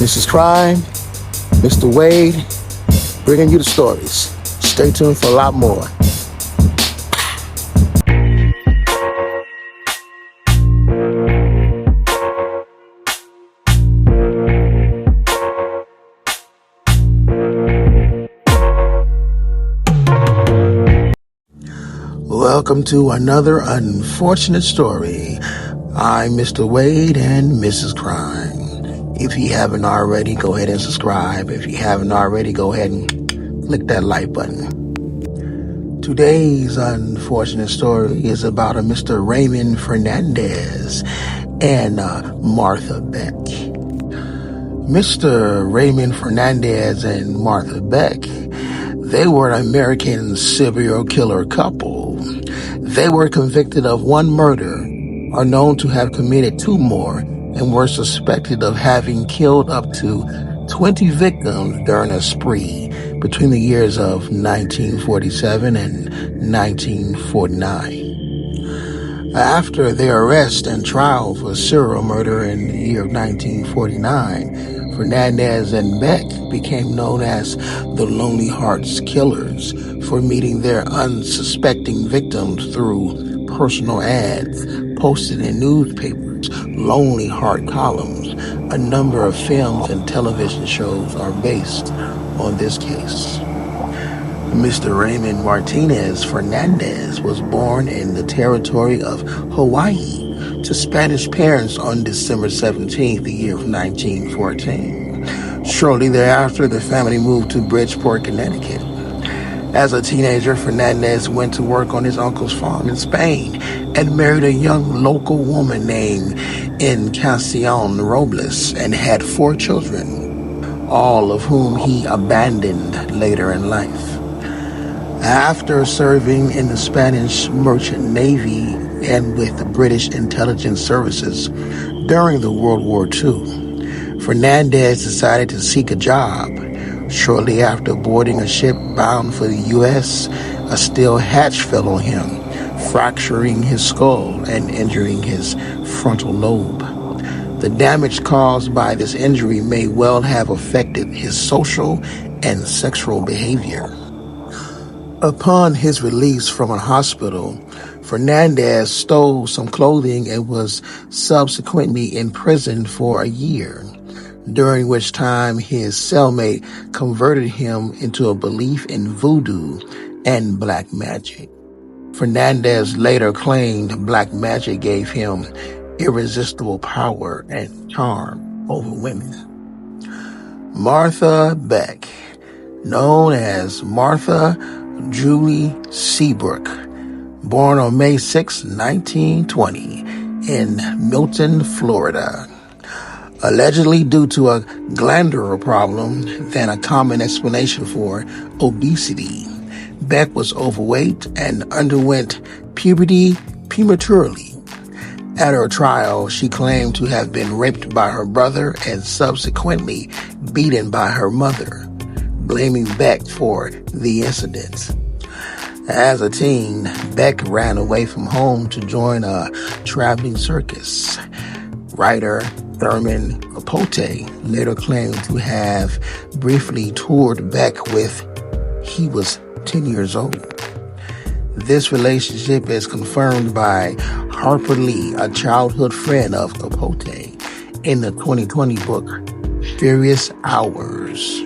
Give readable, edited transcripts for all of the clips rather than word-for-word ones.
Mrs. Crime, Mr. Wade, bringing you the stories. Stay tuned for a lot more. Welcome to another unfortunate story. I'm Mr. Wade and Mrs. Crime. If you haven't already, go ahead and subscribe. If you haven't already, go ahead and click that like button. Today's unfortunate story is about a Mr. Raymond Fernandez and Martha Beck. Mr. Raymond Fernandez and Martha Beck, they were an American serial killer couple. They were convicted of one murder, are known to have committed two more, and were suspected of having killed up to 20 victims during a spree between the years of 1947 and 1949. After their arrest and trial for serial murder in the year of 1949, Fernandez and Beck became known as the Lonely Hearts Killers for meeting their unsuspecting victims through personal ads posted in newspapers, Lonely Heart columns. A number of films and television shows are based on this case. Mr. Raymond Martinez Fernandez was born in the territory of Hawaii to Spanish parents on December 17th, the year of 1914. Shortly thereafter, the family moved to Bridgeport, Connecticut. As a teenager, Fernandez went to work on his uncle's farm in Spain and married a young local woman named Encarnacion Robles and had 4 children, all of whom he abandoned later in life. After serving in the Spanish Merchant Navy and with the British Intelligence Services during the World War II, Fernandez decided to seek a job. Shortly after boarding a ship bound for the U.S., a steel hatch fell on him, fracturing his skull and injuring his frontal lobe. The damage caused by this injury may well have affected his social and sexual behavior. Upon his release from a hospital, Fernandez stole some clothing and was subsequently imprisoned for a year, during which time his cellmate converted him into a belief in voodoo and black magic. Fernandez later claimed black magic gave him irresistible power and charm over women. Martha Beck, known as Martha Julie Seabrook, born on May 6, 1920, in Milton, Florida. Allegedly due to a glandular problem than a common explanation for obesity, Beck was overweight and underwent puberty prematurely. At her trial, she claimed to have been raped by her brother and subsequently beaten by her mother, blaming Beck for the incident. As a teen, Beck ran away from home to join a traveling circus. Writer Thurman Capote later claimed to have briefly toured Beck with he was 10 years old. This relationship is confirmed by Harper Lee, a childhood friend of Capote, in the 2020 book Furious Hours.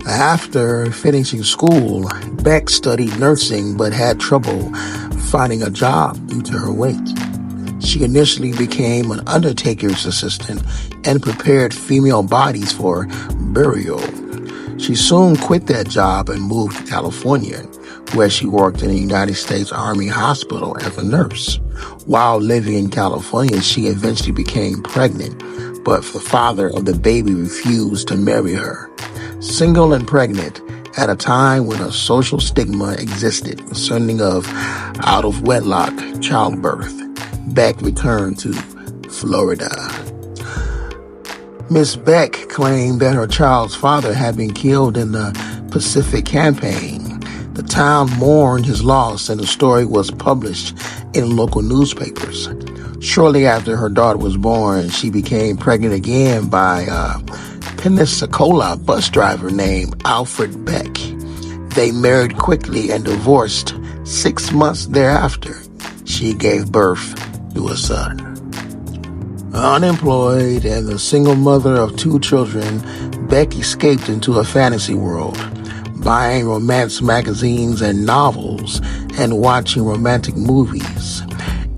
After finishing school, Beck studied nursing but had trouble finding a job due to her weight. She initially became an undertaker's assistant and prepared female bodies for burial. She soon quit that job and moved to California, where she worked in a United States Army hospital as a nurse. While living in California, she eventually became pregnant, but the father of the baby refused to marry her. Single and pregnant at a time when a social stigma existed concerning of out-of-wedlock childbirth, Beck returned to Florida. Miss Beck claimed that her child's father had been killed in the Pacific Campaign. The town mourned his loss and the story was published in local newspapers. Shortly after her daughter was born, she became pregnant again by a Pensacola bus driver named Alfred Beck. They married quickly and divorced 6 months thereafter. She gave birth to a son. Unemployed and the single mother of 2 children, Beck escaped into a fantasy world, buying romance magazines and novels and watching romantic movies.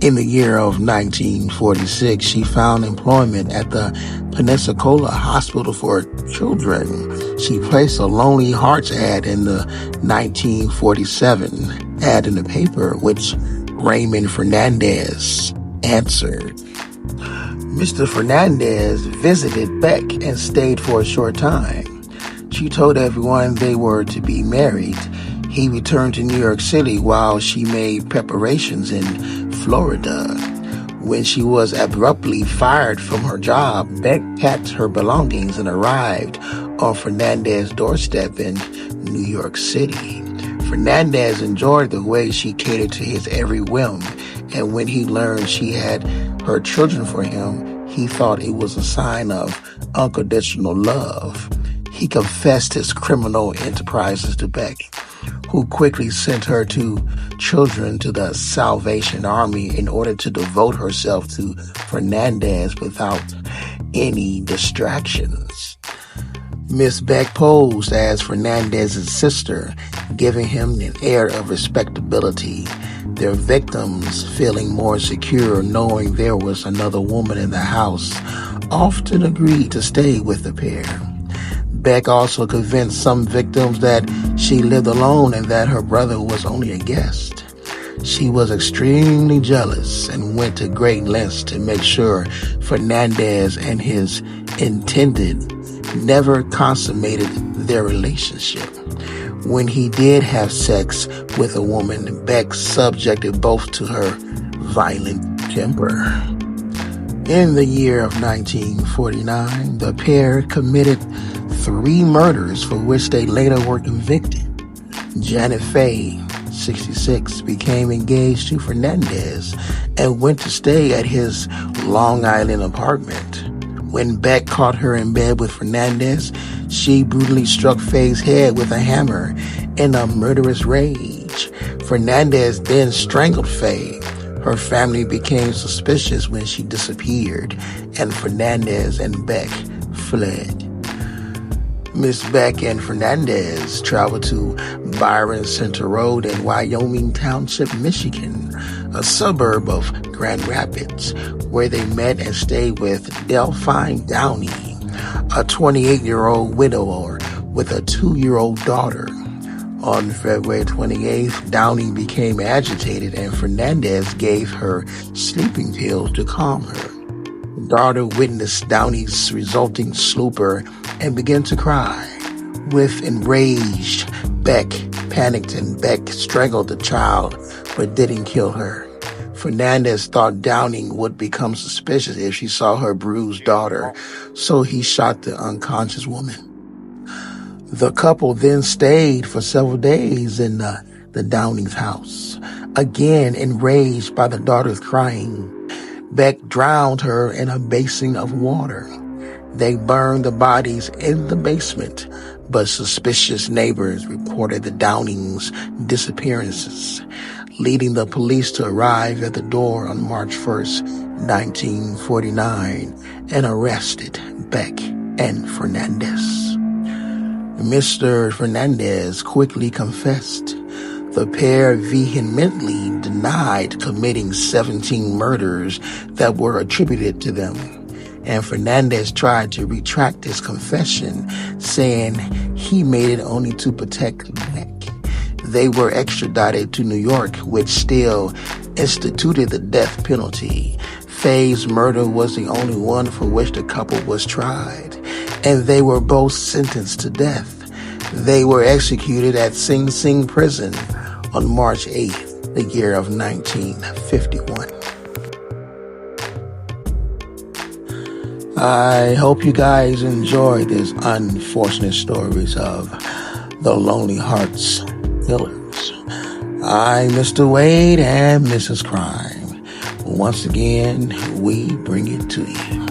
In the year of 1946, she found employment at the Pensacola Hospital for Children. She placed a Lonely Hearts ad in the 1947 ad in the paper, which Raymond Fernandez answered. Mr. Fernandez visited Beck and stayed for a short time. She told everyone they were to be married. He returned to New York City while she made preparations in Florida. When she was abruptly fired from her job, Beck packed her belongings and arrived on Fernandez's doorstep in New York City. Fernandez enjoyed the way she catered to his every whim, and when he learned she had her children for him, he thought it was a sign of unconditional love. He confessed his criminal enterprises to Beck, who quickly sent her 2 children to the Salvation Army in order to devote herself to Fernandez without any distractions. Miss Beck posed as Fernandez's sister, giving him an air of respectability, their victims feeling more secure knowing there was another woman in the house, often agreed to stay with the pair. Beck also convinced some victims that she lived alone and that her brother was only a guest. She was extremely jealous and went to great lengths to make sure Fernandez and his intended never consummated their relationship. When he did have sex with a woman, Beck subjected both to her violent temper. In the year of 1949, the pair committed 3 murders for which they later were convicted. Janet Faye, 66, became engaged to Fernandez and went to stay at his Long Island apartment. When Beck caught her in bed with Fernandez, she brutally struck Faye's head with a hammer in a murderous rage. Fernandez then strangled Faye. Her family became suspicious when she disappeared, and Fernandez and Beck fled. Miss Beck and Fernandez traveled to Byron Center Road in Wyoming Township, Michigan, a suburb of Grand Rapids, where they met and stayed with Delphine Downey, a 28-year-old widower with a 2-year-old daughter. On February 28th, Downey became agitated and Fernandez gave her sleeping pills to calm her. The daughter witnessed Downey's resulting stupor and began to cry. With enraged, Beck panicked and Beck strangled the child but didn't kill her. Fernandez thought Downey would become suspicious if she saw her bruised daughter, so he shot the unconscious woman. The couple then stayed for several days in the Downey's house. Again, enraged by the daughter's crying, Beck drowned her in a basin of water. They burned the bodies in the basement, but suspicious neighbors reported the Downey's disappearances, leading the police to arrive at the door on March 1st, 1949, and arrested Beck and Fernandez. Mr. Fernandez quickly confessed. The pair vehemently denied committing 17 murders that were attributed to them, and Fernandez tried to retract his confession, saying he made it only to protect Beck. They were extradited to New York, which still instituted the death penalty. Faye's murder was the only one for which the couple was tried, and they were both sentenced to death. They were executed at Sing Sing Prison on March 8th, the year of 1951. I hope you guys enjoyed these unfortunate stories of the Lonely Hearts Killers. I'm Mr. Wade and Mrs. Crime. Once again, we bring it to you.